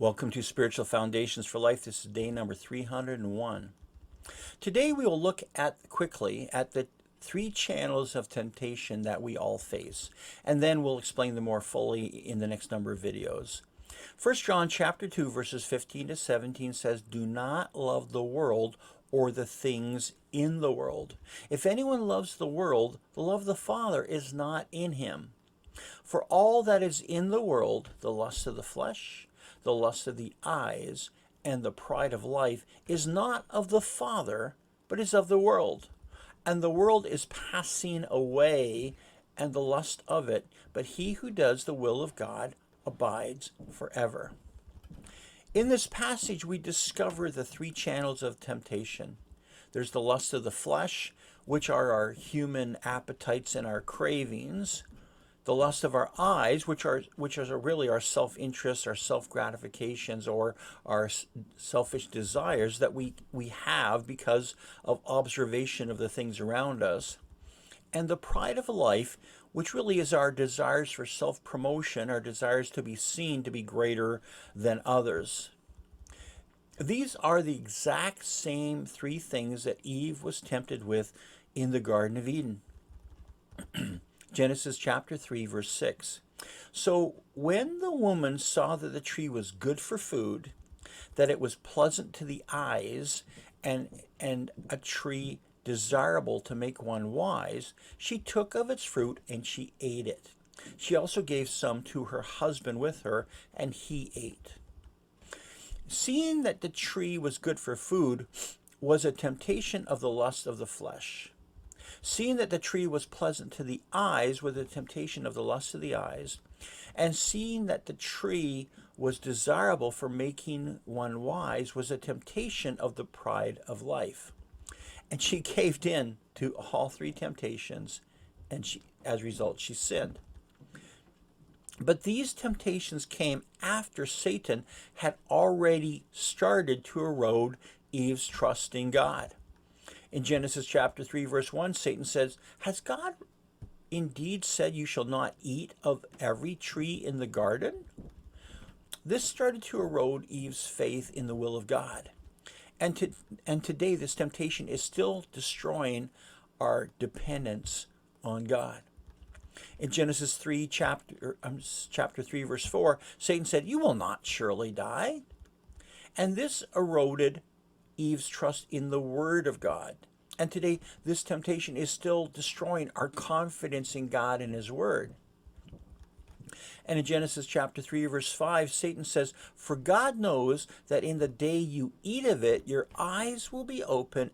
Welcome to Spiritual Foundations for Life. This is day number 301. Today we will look quickly at the three channels of temptation that we all face, and then we'll explain them more fully in the next number of videos. 1 John chapter 2 verses 15 to 17 says, "Do not love the world or the things in the world. If anyone loves the world, the love of the Father is not in him. For all that is in the world, the lust of the flesh, the lust of the eyes, and the pride of life, is not of the Father, but is of the world. And the world is passing away, and the lust of it, but he who does the will of God abides forever." In this passage, we discover the three channels of temptation. There's the lust of the flesh, which are our human appetites and our cravings. The lust of our eyes, which are really our self-interest, our self-gratifications, or our selfish desires that we have because of observation of the things around us. And the pride of life, which really is our desires for self-promotion, our desires to be seen to be greater than others. These are the exact same three things that Eve was tempted with in the Garden of Eden. Genesis chapter 3, verse 6. "So when the woman saw that the tree was good for food, that it was pleasant to the eyes, and a tree desirable to make one wise, she took of its fruit and she ate it. She also gave some to her husband with her, and he ate." Seeing that the tree was good for food was a temptation of the lust of the flesh. Seeing that the tree was pleasant to the eyes was a temptation of the lust of the eyes. And seeing that the tree was desirable for making one wise was a temptation of the pride of life. And she caved in to all three temptations, and as a result, she sinned. But these temptations came after Satan had already started to erode Eve's trust in God. In Genesis chapter 3, verse 1, Satan says, "Has God indeed said you shall not eat of every tree in the garden?" This started to erode Eve's faith in the will of God. And today, this temptation is still destroying our dependence on God. In Genesis 3, chapter 3, verse 4, Satan said, "You will not surely die." And this eroded Eve's trust in the Word of God. And today, this temptation is still destroying our confidence in God and His Word. And in Genesis chapter 3, verse 5, Satan says, "For God knows that in the day you eat of it, your eyes will be open,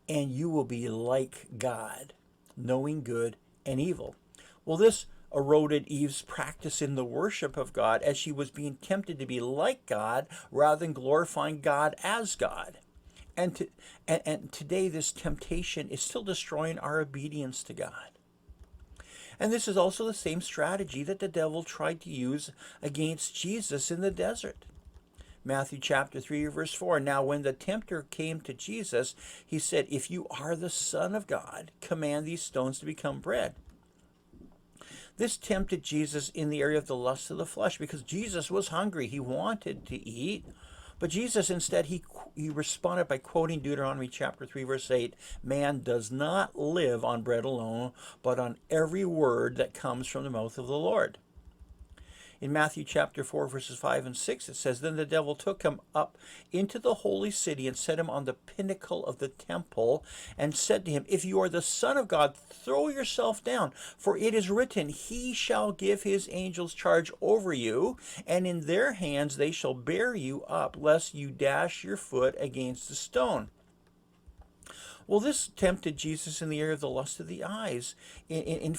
and you will be like God, knowing good and evil." Well, this eroded Eve's practice in the worship of God, as she was being tempted to be like God rather than glorifying God as God. And today, this temptation is still destroying our obedience to God. And this is also the same strategy that the devil tried to use against Jesus in the desert. Matthew chapter 3, verse 4, "Now when the tempter came to Jesus, he said, 'If you are the Son of God, command these stones to become bread.'" This tempted Jesus in the area of the lust of the flesh, because Jesus was hungry. He wanted to eat. But Jesus instead, he responded by quoting Deuteronomy chapter 3, verse 8, "Man does not live on bread alone, but on every word that comes from the mouth of the Lord." In Matthew chapter 4, verses 5 and 6, it says, "Then the devil took him up into the holy city and set him on the pinnacle of the temple and said to him, 'If you are the Son of God, throw yourself down, for it is written, He shall give His angels charge over you, and in their hands they shall bear you up, lest you dash your foot against a stone.'" Well, this tempted Jesus in the area of the lust of the eyes, in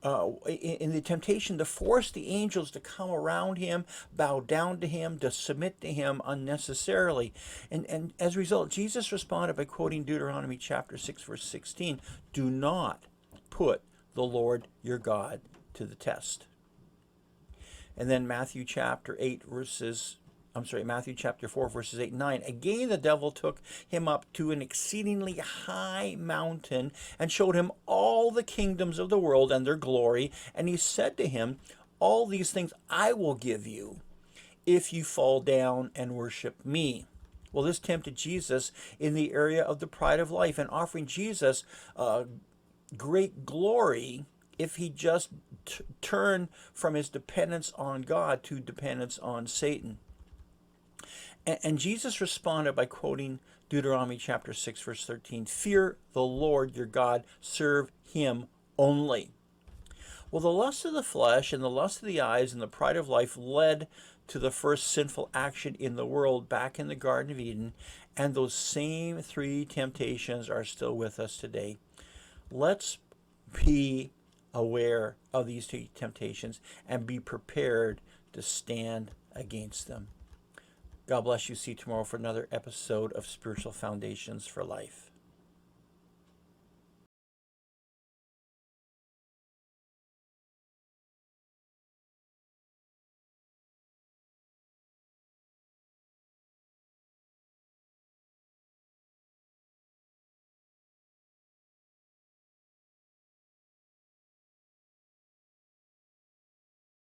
the temptation to force the angels to come around him, bow down to him, to submit to him unnecessarily. And as a result, Jesus responded by quoting Deuteronomy chapter 6, verse 16, "Do not put the Lord your God to the test." And then Matthew chapter 4, verses 8 and 9. "Again the devil took him up to an exceedingly high mountain and showed him all the kingdoms of the world and their glory. And he said to him, 'All these things I will give you, if you fall down and worship me. Well, this tempted Jesus in the area of the pride of life and offering Jesus great glory if he just turned from his dependence on God to dependence on Satan. And Jesus responded by quoting Deuteronomy chapter 6, verse 13, "Fear the Lord your God, serve him only." Well, the lust of the flesh and the lust of the eyes and the pride of life led to the first sinful action in the world back in the Garden of Eden, and those same three temptations are still with us today. Let's be aware of these two temptations and be prepared to stand against them. God bless you. See you tomorrow for another episode of Spiritual Foundations for Life.